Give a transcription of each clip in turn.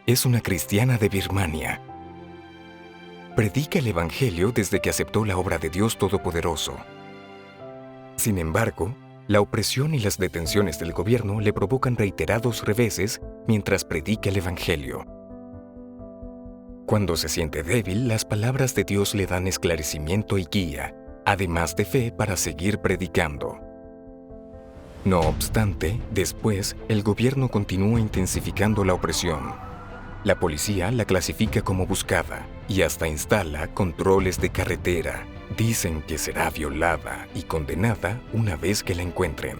Es una cristiana de Birmania. Predica el Evangelio desde que aceptó la obra de Dios Todopoderoso. Sin embargo, la opresión y las detenciones del gobierno le provocan reiterados reveses mientras predica el Evangelio. Cuando se siente débil, las palabras de Dios le dan esclarecimiento y guía, además de fe para seguir predicando. No obstante, después, el gobierno continúa intensificando la opresión. La policía la clasifica como buscada y hasta instala controles de carretera. Dicen que será violada y condenada una vez que la encuentren.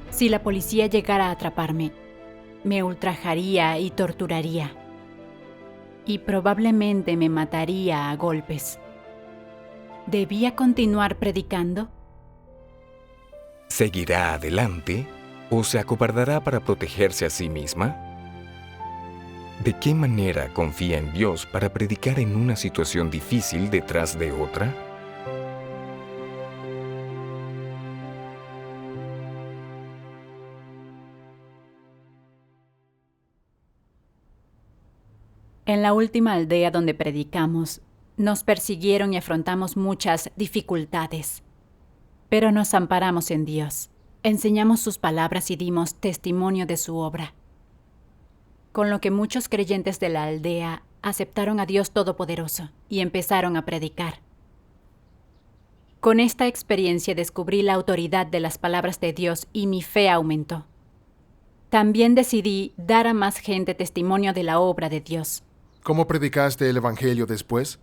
Si la policía llegara a atraparme, me ultrajaría y torturaría. Y probablemente me mataría a golpes. ¿Debía continuar predicando? ¿Seguirá adelante o se acobardará para protegerse a sí misma? ¿De qué manera confía en Dios para predicar en una situación difícil detrás de otra? En la última aldea donde predicamos, nos persiguieron y afrontamos muchas dificultades. Pero nos amparamos en Dios, enseñamos sus palabras y dimos testimonio de su obra. Con lo que muchos creyentes de la aldea aceptaron a Dios Todopoderoso y empezaron a predicar. Con esta experiencia descubrí la autoridad de las palabras de Dios y mi fe aumentó. También decidí dar a más gente testimonio de la obra de Dios. ¿Cómo predicaste el Evangelio después?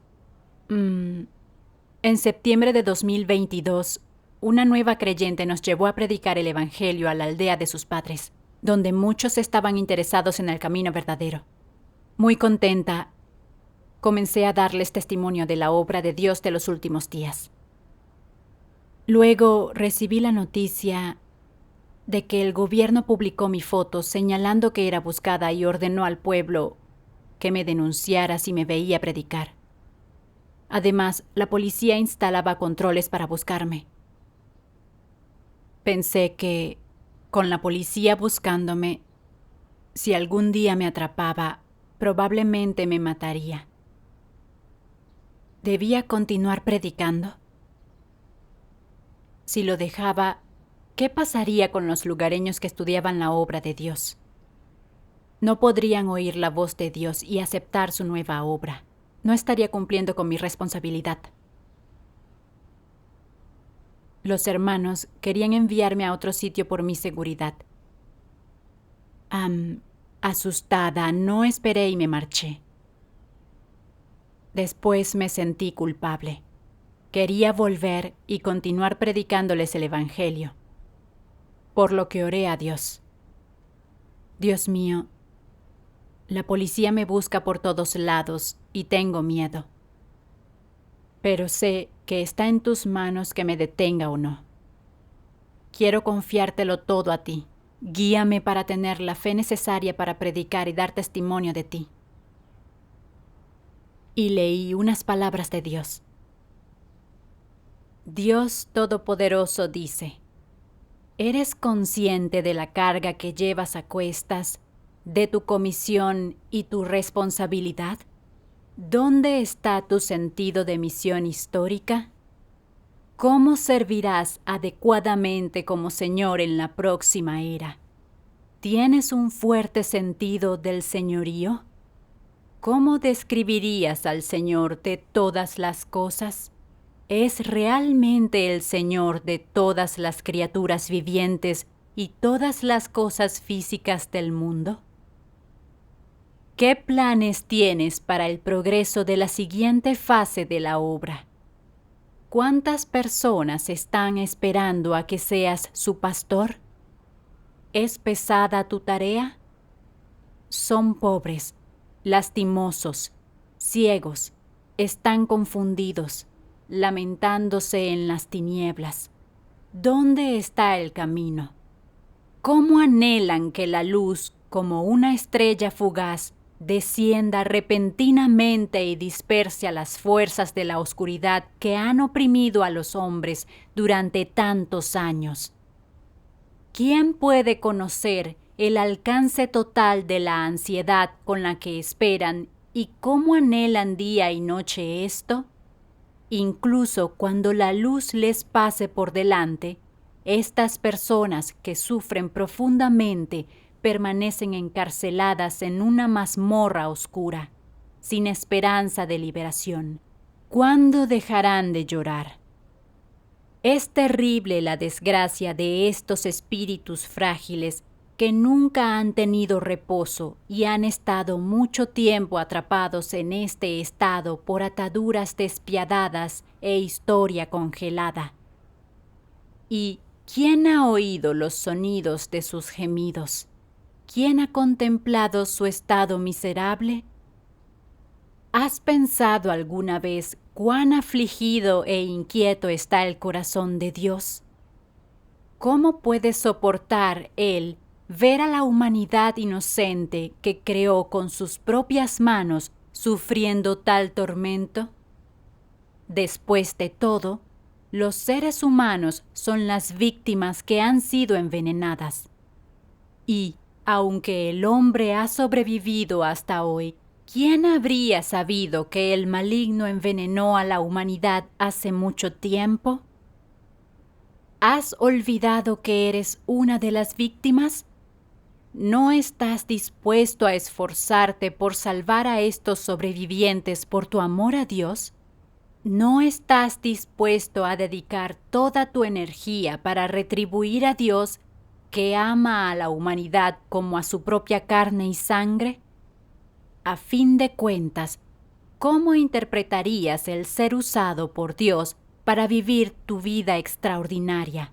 En septiembre de 2022, una nueva creyente nos llevó a predicar el Evangelio a la aldea de sus padres, donde muchos estaban interesados en el camino verdadero. Muy contenta, comencé a darles testimonio de la obra de Dios de los últimos días. Luego recibí la noticia de que el gobierno publicó mi foto señalando que era buscada y ordenó al pueblo que me denunciara si me veía predicar. Además, la policía instalaba controles para buscarme. Pensé que, con la policía buscándome, si algún día me atrapaba, probablemente me mataría. ¿Debía continuar predicando? Si lo dejaba, ¿qué pasaría con los lugareños que estudiaban la obra de Dios? No podrían oír la voz de Dios y aceptar su nueva obra. No estaría cumpliendo con mi responsabilidad. Los hermanos querían enviarme a otro sitio por mi seguridad. Asustada, no esperé y me marché. Después me sentí culpable. Quería volver y continuar predicándoles el Evangelio, por lo que oré a Dios. Dios mío, la policía me busca por todos lados y tengo miedo. Pero sé que está en tus manos que me detenga o no. Quiero confiártelo todo a ti. Guíame para tener la fe necesaria para predicar y dar testimonio de ti. Y leí unas palabras de Dios. Dios Todopoderoso dice: ¿eres consciente de la carga que llevas a cuestas, de tu comisión y tu responsabilidad? ¿Dónde está tu sentido de misión histórica? ¿Cómo servirás adecuadamente como Señor en la próxima era? ¿Tienes un fuerte sentido del señorío? ¿Cómo describirías al Señor de todas las cosas? ¿Es realmente el Señor de todas las criaturas vivientes y todas las cosas físicas del mundo? ¿Qué planes tienes para el progreso de la siguiente fase de la obra? ¿Cuántas personas están esperando a que seas su pastor? ¿Es pesada tu tarea? Son pobres, lastimosos, ciegos, están confundidos, lamentándose en las tinieblas. ¿Dónde está el camino? ¿Cómo anhelan que la luz, como una estrella fugaz, descienda repentinamente y disperse a las fuerzas de la oscuridad que han oprimido a los hombres durante tantos años? ¿Quién puede conocer el alcance total de la ansiedad con la que esperan y cómo anhelan día y noche esto? Incluso cuando la luz les pase por delante, estas personas que sufren profundamente permanecen encarceladas en una mazmorra oscura, sin esperanza de liberación. ¿Cuándo dejarán de llorar? Es terrible la desgracia de estos espíritus frágiles que nunca han tenido reposo y han estado mucho tiempo atrapados en este estado por ataduras despiadadas e historia congelada. ¿Y quién ha oído los sonidos de sus gemidos? ¿Quién ha contemplado su estado miserable? ¿Has pensado alguna vez cuán afligido e inquieto está el corazón de Dios? ¿Cómo puede soportar Él ver a la humanidad inocente que creó con sus propias manos sufriendo tal tormento? Después de todo, los seres humanos son las víctimas que han sido envenenadas. Y, aunque el hombre ha sobrevivido hasta hoy, ¿quién habría sabido que el maligno envenenó a la humanidad hace mucho tiempo? ¿Has olvidado que eres una de las víctimas? ¿No estás dispuesto a esforzarte por salvar a estos sobrevivientes por tu amor a Dios? ¿No estás dispuesto a dedicar toda tu energía para retribuir a Dios, que ama a la humanidad como a su propia carne y sangre? A fin de cuentas, ¿cómo interpretarías el ser usado por Dios para vivir tu vida extraordinaria?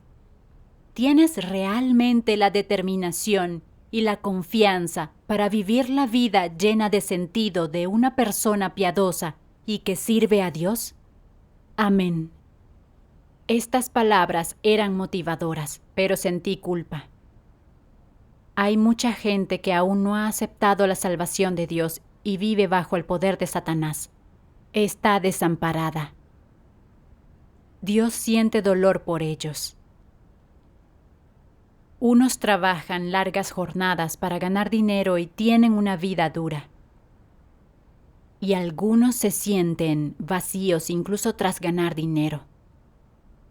¿Tienes realmente la determinación y la confianza para vivir la vida llena de sentido de una persona piadosa y que sirve a Dios? Amén. Estas palabras eran motivadoras, pero sentí culpa. Hay mucha gente que aún no ha aceptado la salvación de Dios y vive bajo el poder de Satanás. Está desamparada. Dios siente dolor por ellos. Unos trabajan largas jornadas para ganar dinero y tienen una vida dura. Y algunos se sienten vacíos incluso tras ganar dinero.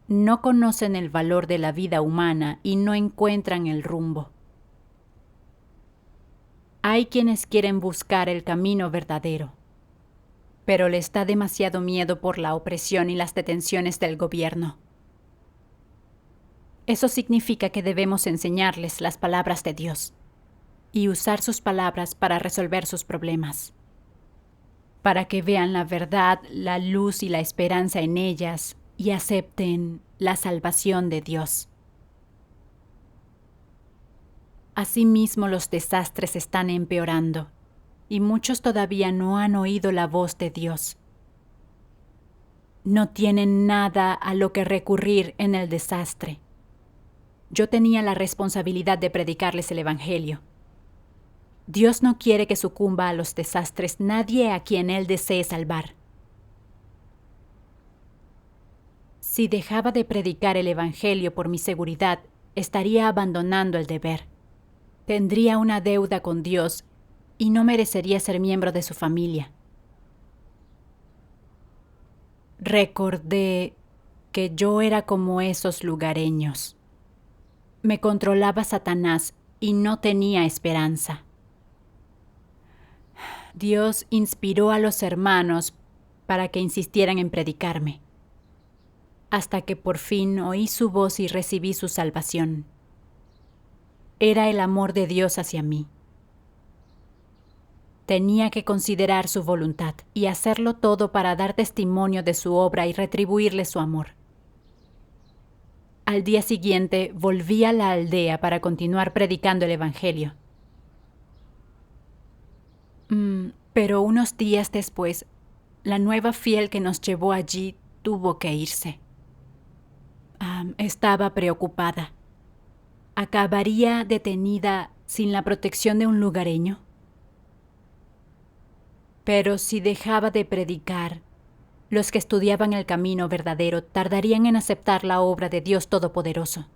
No conocen el valor de la vida humana y no encuentran el rumbo. Hay quienes quieren buscar el camino verdadero, pero les da demasiado miedo por la opresión y las detenciones del gobierno. Eso significa que debemos enseñarles las palabras de Dios y usar sus palabras para resolver sus problemas, para que vean la verdad, la luz y la esperanza en ellas y acepten la salvación de Dios. Asimismo, los desastres están empeorando y muchos todavía no han oído la voz de Dios. No tienen nada a lo que recurrir en el desastre. Yo tenía la responsabilidad de predicarles el Evangelio. Dios no quiere que sucumba a los desastres nadie a quien Él desee salvar. Si dejaba de predicar el Evangelio por mi seguridad, estaría abandonando el deber. Tendría una deuda con Dios y no merecería ser miembro de su familia. Recordé que yo era como esos lugareños. Me controlaba Satanás y no tenía esperanza. Dios inspiró a los hermanos para que insistieran en predicarme, hasta que por fin oí su voz y recibí su salvación. Era el amor de Dios hacia mí. Tenía que considerar su voluntad y hacerlo todo para dar testimonio de su obra y retribuirle su amor. Al día siguiente volví a la aldea para continuar predicando el Evangelio. Pero unos días después, la nueva fiel que nos llevó allí tuvo que irse. Estaba preocupada. ¿Acabaría detenida sin la protección de un lugareño? Pero si dejaba de predicar, los que estudiaban el camino verdadero tardarían en aceptar la obra de Dios Todopoderoso.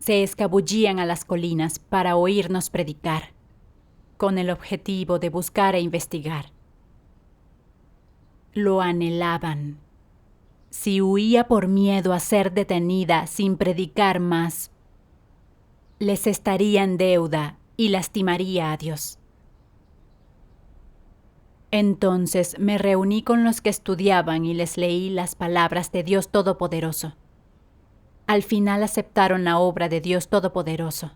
se escabullían a las colinas para oírnos predicar, con el objetivo de buscar e investigar. Lo anhelaban. Si huía por miedo a ser detenida sin predicar más, les estaría en deuda y lastimaría a Dios. Entonces me reuní con los que estudiaban y les leí las palabras de Dios Todopoderoso. Al final aceptaron la obra de Dios Todopoderoso.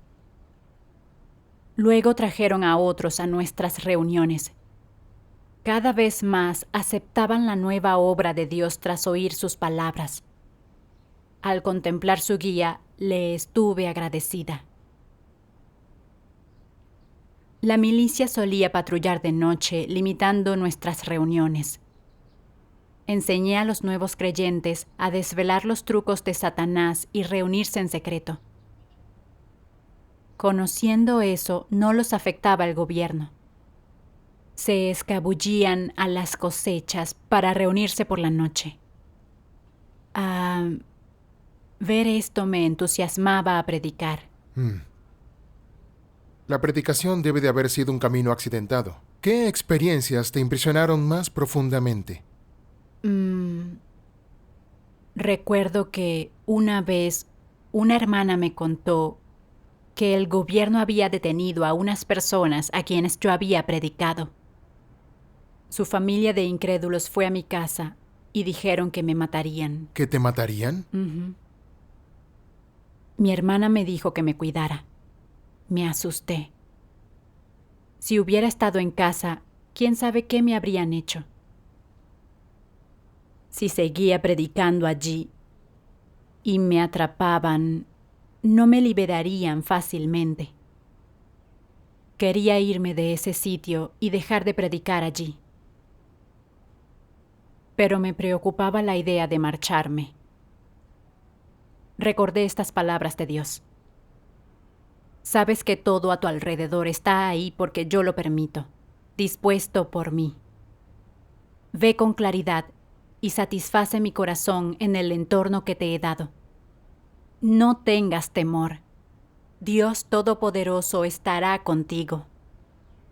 Luego trajeron a otros a nuestras reuniones. Cada vez más aceptaban la nueva obra de Dios tras oír sus palabras. Al contemplar su guía, le estuve agradecida. La milicia solía patrullar de noche, limitando nuestras reuniones. Enseñé a los nuevos creyentes a desvelar los trucos de Satanás y reunirse en secreto. Conociendo eso, no los afectaba el gobierno. Se escabullían a las cosechas para reunirse por la noche. Ver esto me entusiasmaba a predicar. La predicación debe de haber sido un camino accidentado. ¿Qué experiencias te impresionaron más profundamente? Recuerdo que una vez una hermana me contó que el gobierno había detenido a unas personas a quienes yo había predicado. Su familia de incrédulos fue a mi casa y dijeron que me matarían. ¿Que te matarían? Mi hermana me dijo que me cuidara. Me asusté. Si hubiera estado en casa, quién sabe qué me habrían hecho. Si seguía predicando allí y me atrapaban, no me liberarían fácilmente. Quería irme de ese sitio y dejar de predicar allí. Pero me preocupaba la idea de marcharme. Recordé estas palabras de Dios. Sabes que todo a tu alrededor está ahí porque yo lo permito, dispuesto por mí. Ve con claridad y satisface mi corazón en el entorno que te he dado. No tengas temor. Dios Todopoderoso estará contigo.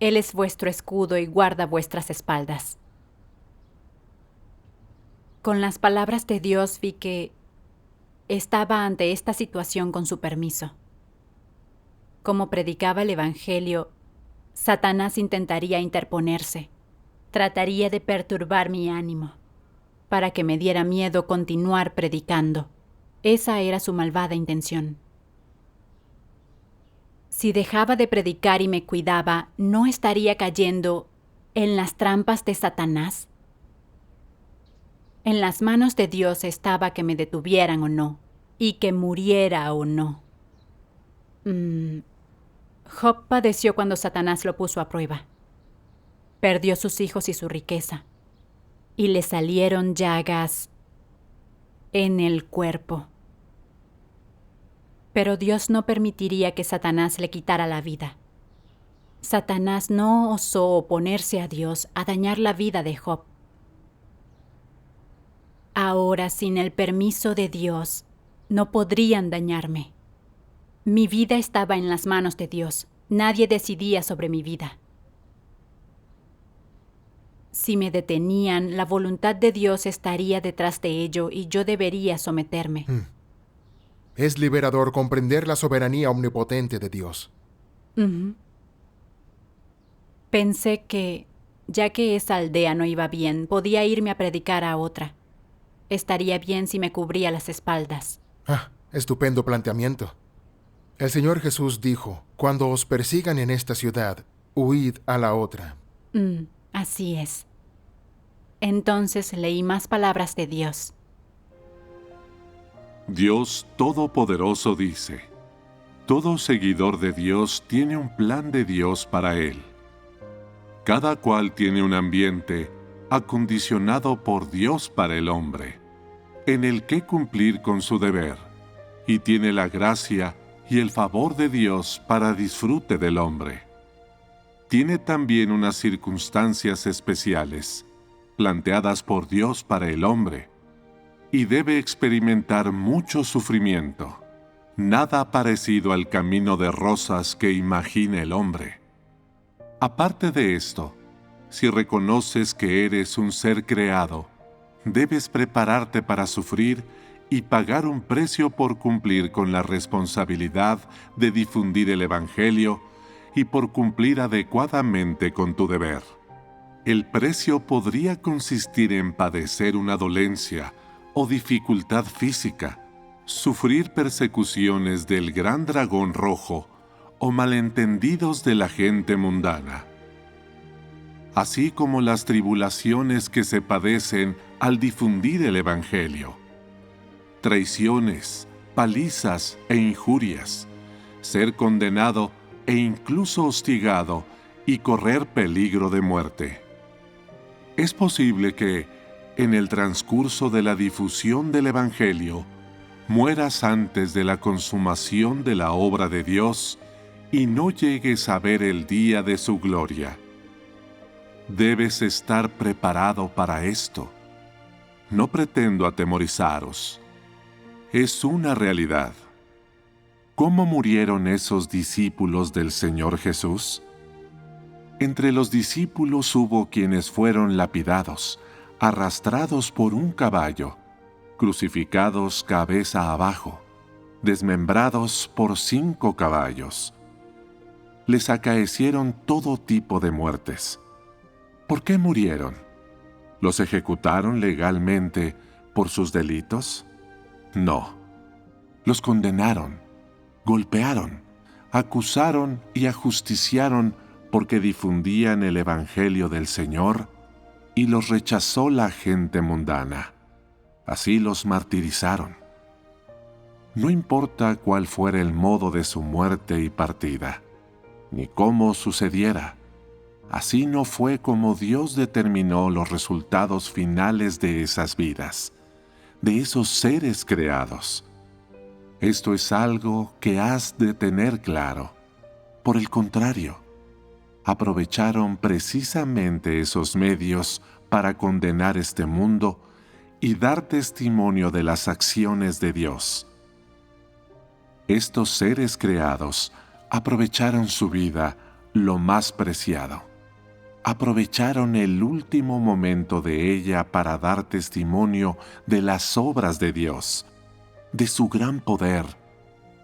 Él es vuestro escudo y guarda vuestras espaldas. Con las palabras de Dios vi que estaba ante esta situación con su permiso. Como predicaba el Evangelio, Satanás intentaría interponerse, trataría de perturbar mi ánimo, para que me diera miedo continuar predicando. Esa era su malvada intención. Si dejaba de predicar y me cuidaba, ¿no estaría cayendo en las trampas de Satanás? En las manos de Dios estaba que me detuvieran o no, y que muriera o no. Job padeció cuando Satanás lo puso a prueba. Perdió sus hijos y su riqueza, y le salieron llagas en el cuerpo. Pero Dios no permitiría que Satanás le quitara la vida. Satanás no osó oponerse a Dios a dañar la vida de Job. Ahora, sin el permiso de Dios, no podrían dañarme. Mi vida estaba en las manos de Dios. Nadie decidía sobre mi vida. Si me detenían, la voluntad de Dios estaría detrás de ello y yo debería someterme. Es liberador comprender la soberanía omnipotente de Dios. Pensé que, ya que esa aldea no iba bien, podía irme a predicar a otra. Estaría bien si me cubría las espaldas. Estupendo planteamiento. El Señor Jesús dijo, cuando os persigan en esta ciudad, huid a la otra. Así es. Entonces leí más palabras de Dios. Dios Todopoderoso dice, todo seguidor de Dios tiene un plan de Dios para él. Cada cual tiene un ambiente acondicionado por Dios para el hombre, en el que cumplir con su deber, y tiene la gracia y el favor de Dios para disfrute del hombre. Tiene también unas circunstancias especiales, planteadas por Dios para el hombre, y debe experimentar mucho sufrimiento, nada parecido al camino de rosas que imagina el hombre. Aparte de esto, si reconoces que eres un ser creado, debes prepararte para sufrir y pagar un precio por cumplir con la responsabilidad de difundir el Evangelio y por cumplir adecuadamente con tu deber. El precio podría consistir en padecer una dolencia o dificultad física, sufrir persecuciones del gran dragón rojo o malentendidos de la gente mundana, así como las tribulaciones que se padecen al difundir el Evangelio, traiciones, palizas e injurias, ser condenado e incluso hostigado y correr peligro de muerte. Es posible que, en el transcurso de la difusión del Evangelio, mueras antes de la consumación de la obra de Dios y no llegues a ver el día de su gloria. Debes estar preparado para esto. No pretendo atemorizaros. Es una realidad. ¿Cómo murieron esos discípulos del Señor Jesús? Entre los discípulos hubo quienes fueron lapidados, arrastrados por un caballo, crucificados cabeza abajo, desmembrados por 5 caballos. Les acaecieron todo tipo de muertes. ¿Por qué murieron? ¿Los ejecutaron legalmente por sus delitos? No. Los condenaron, golpearon, acusaron y ajusticiaron porque difundían el Evangelio del Señor y los rechazó la gente mundana. Así los martirizaron. No importa cuál fuera el modo de su muerte y partida, ni cómo sucediera, así no fue como Dios determinó los resultados finales de esas vidas, de esos seres creados. Esto es algo que has de tener claro. Por el contrario, aprovecharon precisamente esos medios para condenar este mundo y dar testimonio de las acciones de Dios. Estos seres creados aprovecharon su vida lo más preciado. Aprovecharon el último momento de ella para dar testimonio de las obras de Dios, de su gran poder,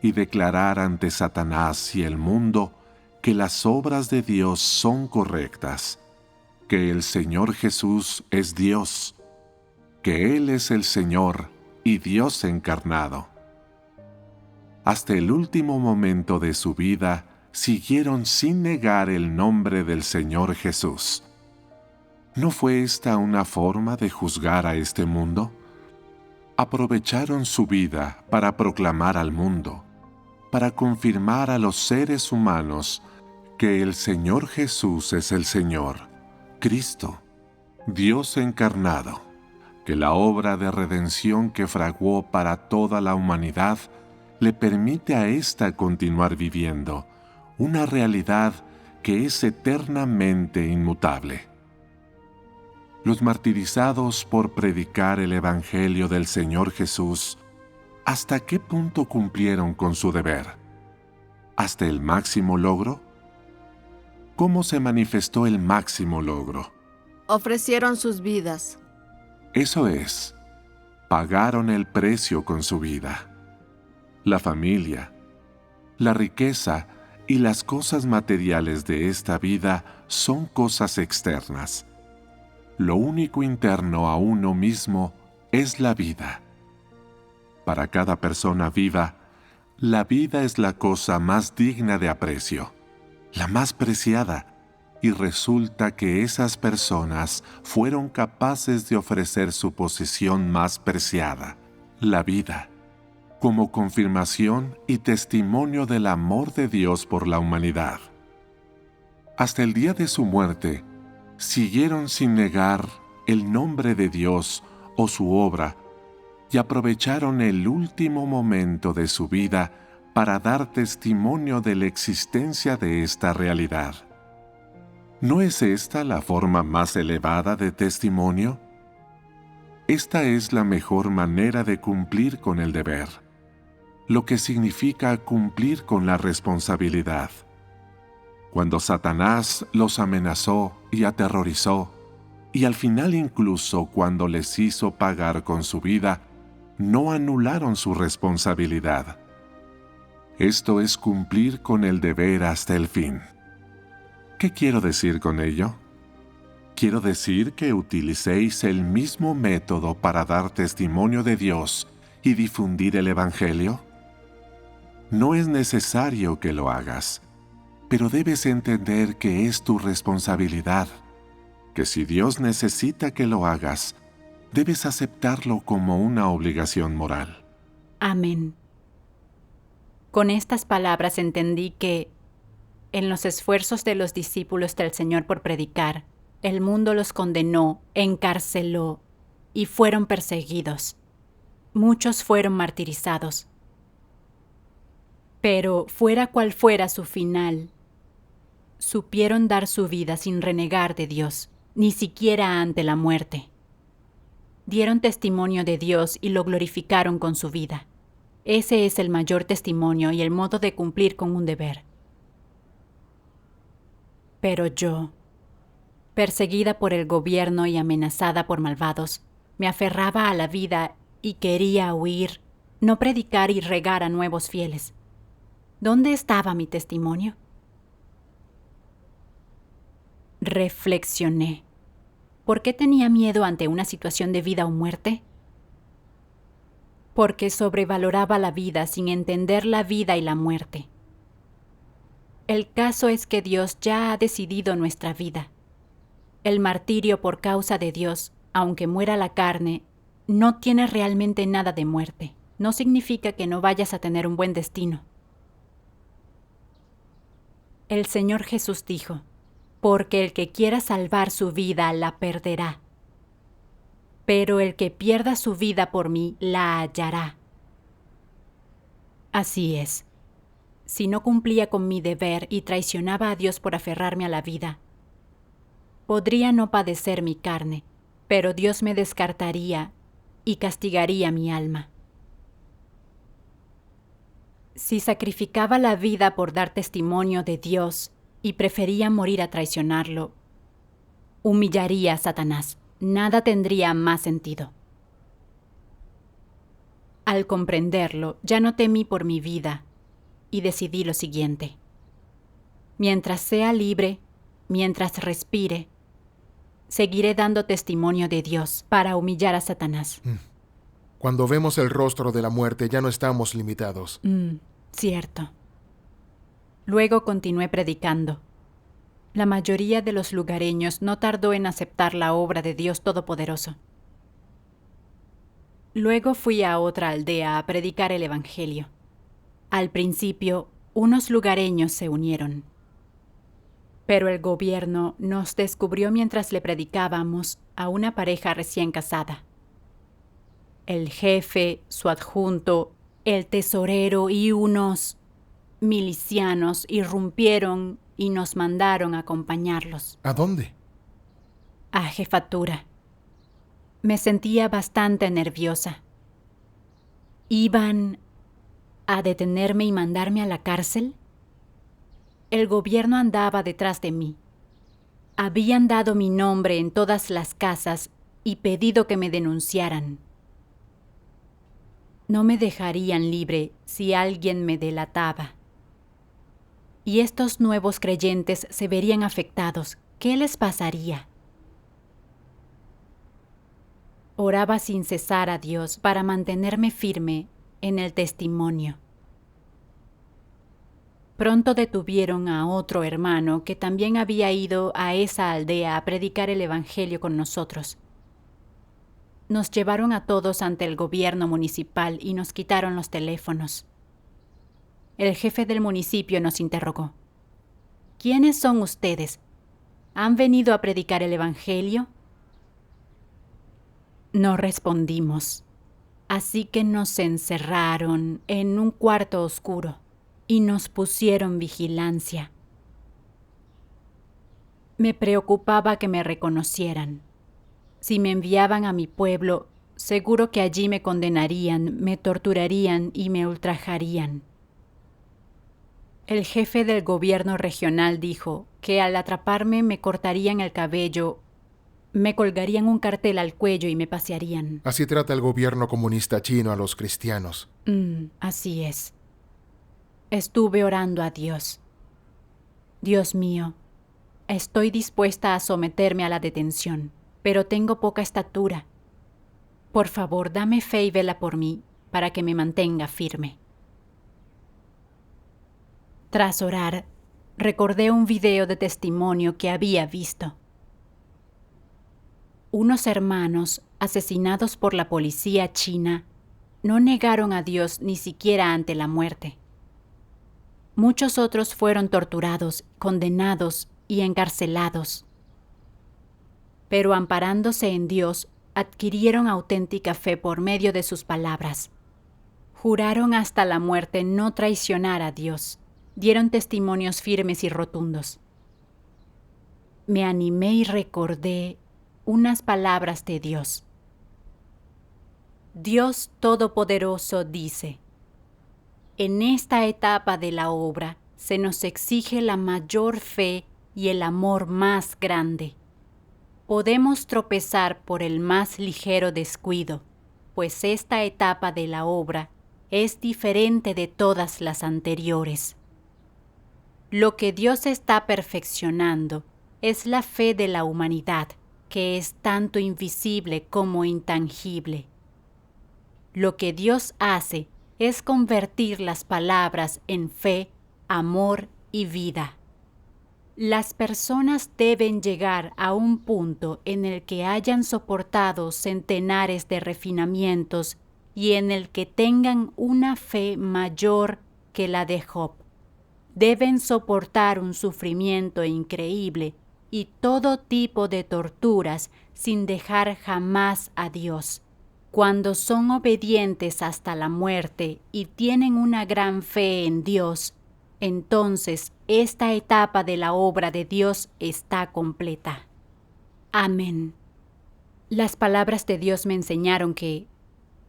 y declarar ante Satanás y el mundo que las obras de Dios son correctas, que el Señor Jesús es Dios, que Él es el Señor y Dios encarnado. Hasta el último momento de su vida, siguieron sin negar el nombre del Señor Jesús. ¿No fue esta una forma de juzgar a este mundo? Aprovecharon su vida para proclamar al mundo, para confirmar a los seres humanos que el Señor Jesús es el Señor, Cristo, Dios encarnado, que la obra de redención que fraguó para toda la humanidad le permite a ésta continuar viviendo, una realidad que es eternamente inmutable. Los martirizados por predicar el Evangelio del Señor Jesús, ¿hasta qué punto cumplieron con su deber? ¿Hasta el máximo logro? ¿Cómo se manifestó el máximo logro? Ofrecieron sus vidas. Eso es, pagaron el precio con su vida. La familia, la riqueza y las cosas materiales de esta vida son cosas externas. Lo único interno a uno mismo es la vida. Para cada persona viva, la vida es la cosa más digna de aprecio, la más preciada, y resulta que esas personas fueron capaces de ofrecer su posesión más preciada, la vida, como confirmación y testimonio del amor de Dios por la humanidad. Hasta el día de su muerte, siguieron sin negar el nombre de Dios o su obra y aprovecharon el último momento de su vida para dar testimonio de la existencia de esta realidad. ¿No es esta la forma más elevada de testimonio? Esta es la mejor manera de cumplir con el deber. lo que significa cumplir con la responsabilidad. Cuando Satanás los amenazó y aterrorizó, y al final incluso cuando les hizo pagar con su vida, no anularon su responsabilidad. Esto es cumplir con el deber hasta el fin. ¿Qué quiero decir con ello? Quiero decir que utilicéis el mismo método para dar testimonio de Dios y difundir el Evangelio. No es necesario que lo hagas, pero debes entender que es tu responsabilidad, que si Dios necesita que lo hagas, debes aceptarlo como una obligación moral. Amén. Con estas palabras entendí que, en los esfuerzos de los discípulos del Señor por predicar, el mundo los condenó, encarceló y fueron perseguidos. Muchos fueron martirizados. Pero fuera cual fuera su final, supieron dar su vida sin renegar de Dios, ni siquiera ante la muerte. Dieron testimonio de Dios y lo glorificaron con su vida. Ese es el mayor testimonio y el modo de cumplir con un deber. Pero yo, perseguida por el gobierno y amenazada por malvados, me aferraba a la vida y quería huir, no predicar y regar a nuevos fieles. ¿Dónde estaba mi testimonio? Reflexioné. ¿Por qué tenía miedo ante una situación de vida o muerte? Porque sobrevaloraba la vida sin entender la vida y la muerte. El caso es que Dios ya ha decidido nuestra vida. El martirio por causa de Dios, aunque muera la carne, no tiene realmente nada de muerte. No significa que no vayas a tener un buen destino. El Señor Jesús dijo, porque el que quiera salvar su vida la perderá, pero el que pierda su vida por mí la hallará. Así es. Si no cumplía con mi deber y traicionaba a Dios por aferrarme a la vida, podría no padecer mi carne, pero Dios me descartaría y castigaría mi alma. Si sacrificaba la vida por dar testimonio de Dios y prefería morir a traicionarlo, humillaría a Satanás. Nada tendría más sentido. Al comprenderlo, ya no temí por mi vida y decidí lo siguiente. Mientras sea libre, mientras respire, seguiré dando testimonio de Dios para humillar a Satanás. Cuando vemos el rostro de la muerte ya no estamos limitados. Cierto. Luego continué predicando. La mayoría de los lugareños no tardó en aceptar la obra de Dios Todopoderoso. Luego fui a otra aldea a predicar el Evangelio. Al principio, unos lugareños se unieron. Pero el gobierno nos descubrió mientras le predicábamos a una pareja recién casada. El jefe, su adjunto, el tesorero y unos milicianos irrumpieron y nos mandaron a acompañarlos. ¿A dónde? A jefatura. Me sentía bastante nerviosa. ¿Iban a detenerme y mandarme a la cárcel? El gobierno andaba detrás de mí. Habían dado mi nombre en todas las casas y pedido que me denunciaran. No me dejarían libre si alguien me delataba. Y estos nuevos creyentes se verían afectados. ¿Qué les pasaría? Oraba sin cesar a Dios para mantenerme firme en el testimonio. Pronto detuvieron a otro hermano que también había ido a esa aldea a predicar el Evangelio con nosotros. Nos llevaron a todos ante el gobierno municipal y nos quitaron los teléfonos. El jefe del municipio nos interrogó. ¿Quiénes son ustedes? ¿Han venido a predicar el Evangelio? No respondimos. Así que nos encerraron en un cuarto oscuro y nos pusieron vigilancia. Me preocupaba que me reconocieran. Si me enviaban a mi pueblo, seguro que allí me condenarían, me torturarían y me ultrajarían. El jefe del gobierno regional dijo que al atraparme me cortarían el cabello, me colgarían un cartel al cuello y me pasearían. Así trata el gobierno comunista chino a los cristianos. Así es. Estuve orando a Dios. Dios mío, estoy dispuesta a someterme a la detención, pero tengo poca estatura. Por favor, dame fe y vela por mí, para que me mantenga firme. Tras orar, recordé un video de testimonio que había visto. Unos hermanos, asesinados por la policía china, no negaron a Dios ni siquiera ante la muerte. Muchos otros fueron torturados, condenados y encarcelados. Pero amparándose en Dios, adquirieron auténtica fe por medio de sus palabras. Juraron hasta la muerte no traicionar a Dios. Dieron testimonios firmes y rotundos. Me animé y recordé unas palabras de Dios. Dios Todopoderoso dice: en esta etapa de la obra se nos exige la mayor fe y el amor más grande. Podemos tropezar por el más ligero descuido, pues esta etapa de la obra es diferente de todas las anteriores. Lo que Dios está perfeccionando es la fe de la humanidad, que es tanto invisible como intangible. Lo que Dios hace es convertir las palabras en fe, amor y vida. Las personas deben llegar a un punto en el que hayan soportado centenares de refinamientos y en el que tengan una fe mayor que la de Job. Deben soportar un sufrimiento increíble y todo tipo de torturas sin dejar jamás a Dios. Cuando son obedientes hasta la muerte y tienen una gran fe en Dios, entonces esta etapa de la obra de Dios está completa. Amén. Las palabras de Dios me enseñaron que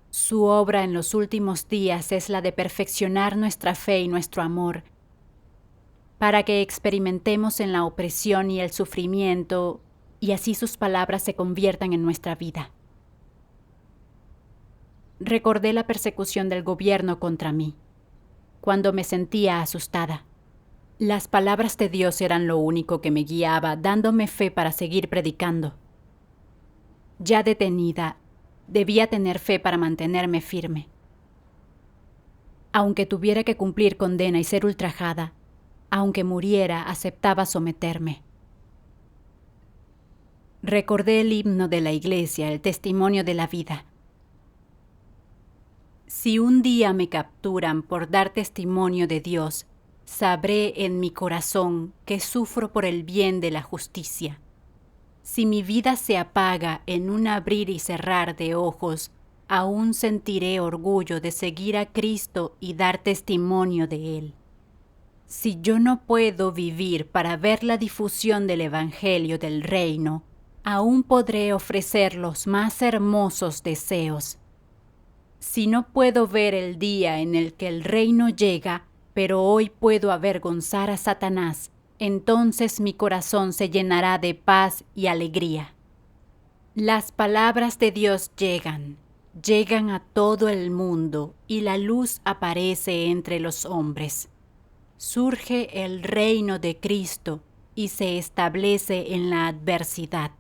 su obra en los últimos días es la de perfeccionar nuestra fe y nuestro amor, para que experimentemos en la opresión y el sufrimiento, y así sus palabras se conviertan en nuestra vida. Recordé la persecución del gobierno contra mí, cuando me sentía asustada. Las palabras de Dios eran lo único que me guiaba, dándome fe para seguir predicando. Ya detenida, debía tener fe para mantenerme firme. Aunque tuviera que cumplir condena y ser ultrajada, aunque muriera, aceptaba someterme. Recordé el himno de la iglesia, el testimonio de la vida. Si un día me capturan por dar testimonio de Dios, sabré en mi corazón que sufro por el bien de la justicia. Si mi vida se apaga en un abrir y cerrar de ojos, aún sentiré orgullo de seguir a Cristo y dar testimonio de Él. Si yo no puedo vivir para ver la difusión del Evangelio del Reino, aún podré ofrecer los más hermosos deseos. Si no puedo ver el día en el que el reino llega, pero hoy puedo avergonzar a Satanás, entonces mi corazón se llenará de paz y alegría. Las palabras de Dios llegan a todo el mundo y la luz aparece entre los hombres. Surge el reino de Cristo y se establece en la adversidad.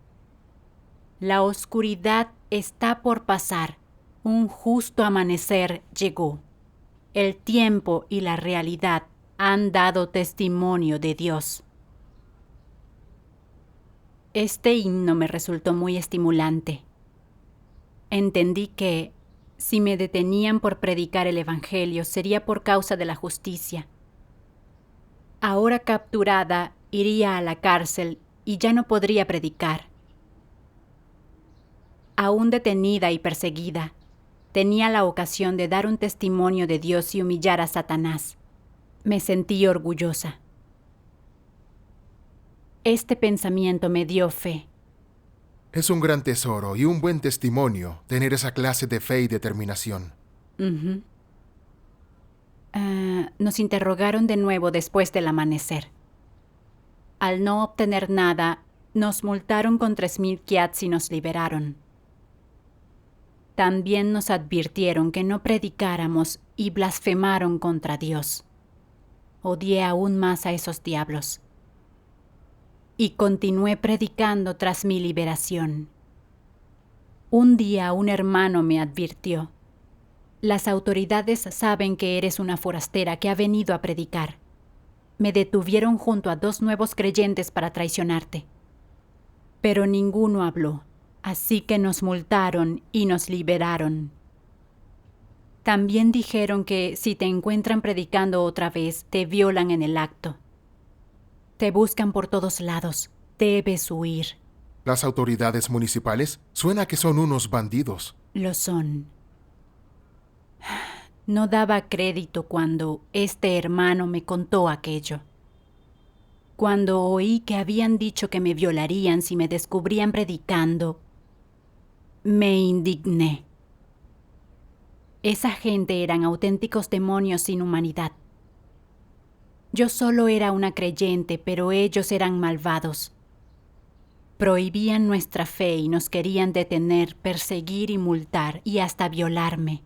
La oscuridad está por pasar, un justo amanecer llegó. El tiempo y la realidad han dado testimonio de Dios. Este himno me resultó muy estimulante. Entendí que, si me detenían por predicar el Evangelio, sería por causa de la justicia. Ahora capturada, iría a la cárcel y ya no podría predicar. Aún detenida y perseguida, tenía la ocasión de dar un testimonio de Dios y humillar a Satanás. Me sentí orgullosa. Este pensamiento me dio fe. Es un gran tesoro y un buen testimonio tener esa clase de fe y determinación. Nos interrogaron de nuevo después del amanecer. Al no obtener nada, nos multaron con 3,000 kyats y nos liberaron. También nos advirtieron que no predicáramos y blasfemaron contra Dios. Odié aún más a esos diablos. Y continué predicando tras mi liberación. Un día un hermano me advirtió: las autoridades saben que eres una forastera que ha venido a predicar. Me detuvieron junto a 2 nuevos creyentes para traicionarte. Pero ninguno habló, así que nos multaron y nos liberaron. También dijeron que si te encuentran predicando otra vez, te violan en el acto. Te buscan por todos lados. Debes huir. ¿Las autoridades municipales? Suena que son unos bandidos. Lo son. No daba crédito cuando este hermano me contó aquello. Cuando oí que habían dicho que me violarían si me descubrían predicando, me indigné. Esa gente eran auténticos demonios sin humanidad. Yo solo era una creyente, pero ellos eran malvados. Prohibían nuestra fe y nos querían detener, perseguir y multar, y hasta violarme.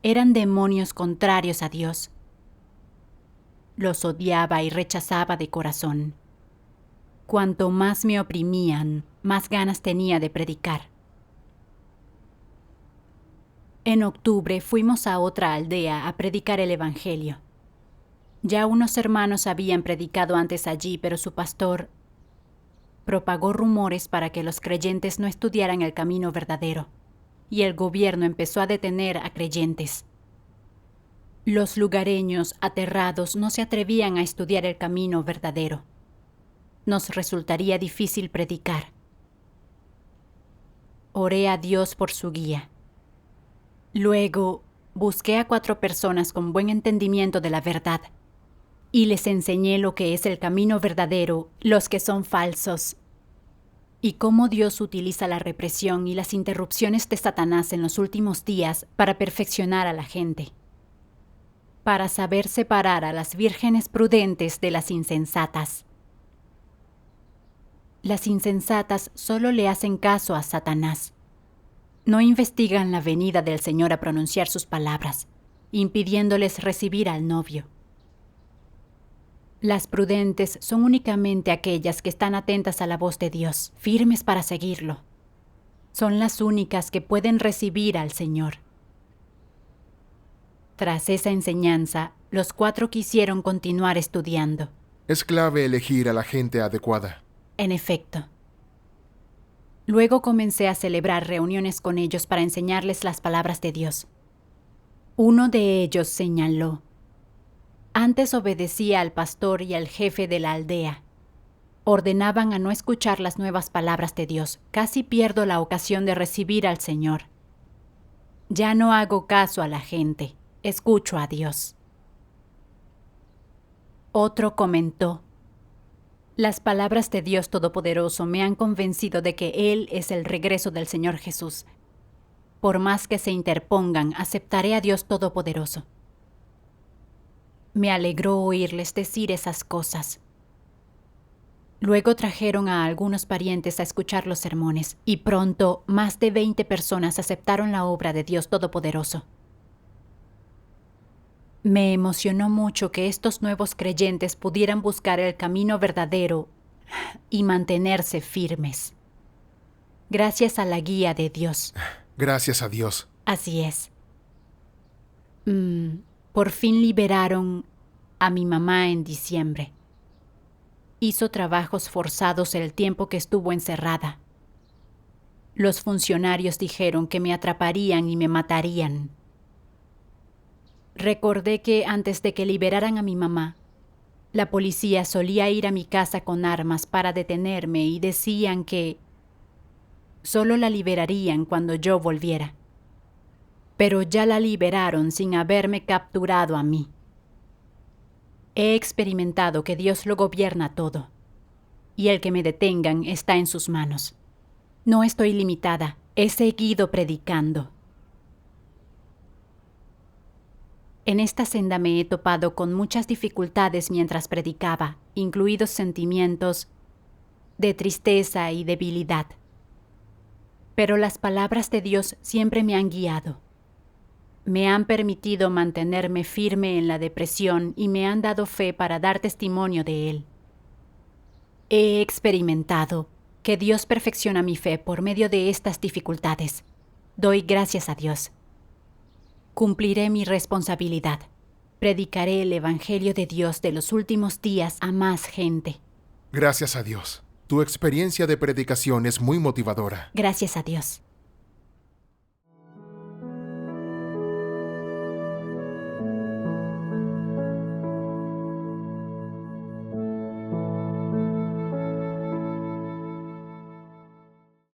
Eran demonios contrarios a Dios. Los odiaba y rechazaba de corazón. Cuanto más me oprimían, más ganas tenía de predicar. En octubre fuimos a otra aldea a predicar el Evangelio. Ya unos hermanos habían predicado antes allí, pero su pastor propagó rumores para que los creyentes no estudiaran el camino verdadero, y el gobierno empezó a detener a creyentes. Los lugareños, aterrados, no se atrevían a estudiar el camino verdadero. Nos resultaría difícil predicar. Oré a Dios por su guía. Luego, busqué a 4 personas con buen entendimiento de la verdad y les enseñé lo que es el camino verdadero, los que son falsos, y cómo Dios utiliza la represión y las interrupciones de Satanás en los últimos días para perfeccionar a la gente, para saber separar a las vírgenes prudentes de las insensatas. Las insensatas solo le hacen caso a Satanás. No investigan la venida del Señor a pronunciar sus palabras, impidiéndoles recibir al novio. Las prudentes son únicamente aquellas que están atentas a la voz de Dios, firmes para seguirlo. Son las únicas que pueden recibir al Señor. Tras esa enseñanza, los 4 quisieron continuar estudiando. Es clave elegir a la gente adecuada. En efecto. Luego comencé a celebrar reuniones con ellos para enseñarles las palabras de Dios. Uno de ellos señaló: antes obedecía al pastor y al jefe de la aldea. Ordenaban a no escuchar las nuevas palabras de Dios. Casi pierdo la ocasión de recibir al Señor. Ya no hago caso a la gente. Escucho a Dios. Otro comentó: las palabras de Dios Todopoderoso me han convencido de que Él es el regreso del Señor Jesús. Por más que se interpongan, aceptaré a Dios Todopoderoso. Me alegró oírles decir esas cosas. Luego trajeron a algunos parientes a escuchar los sermones, y pronto más de 20 personas aceptaron la obra de Dios Todopoderoso. Me emocionó mucho que estos nuevos creyentes pudieran buscar el camino verdadero y mantenerse firmes. Gracias a la guía de Dios. Gracias a Dios. Así es. Por fin liberaron a mi mamá en diciembre. Hizo trabajos forzados el tiempo que estuvo encerrada. Los funcionarios dijeron que me atraparían y me matarían. Recordé que antes de que liberaran a mi mamá, la policía solía ir a mi casa con armas para detenerme y decían que solo la liberarían cuando yo volviera. Pero ya la liberaron sin haberme capturado a mí. He experimentado que Dios lo gobierna todo, y el que me detengan está en sus manos. No estoy limitada. He seguido predicando. En esta senda me he topado con muchas dificultades mientras predicaba, incluidos sentimientos de tristeza y debilidad. Pero las palabras de Dios siempre me han guiado. Me han permitido mantenerme firme en la depresión y me han dado fe para dar testimonio de Él. He experimentado que Dios perfecciona mi fe por medio de estas dificultades. Doy gracias a Dios. Cumpliré mi responsabilidad. Predicaré el Evangelio de Dios de los últimos días a más gente. Gracias a Dios. Tu experiencia de predicación es muy motivadora. Gracias a Dios.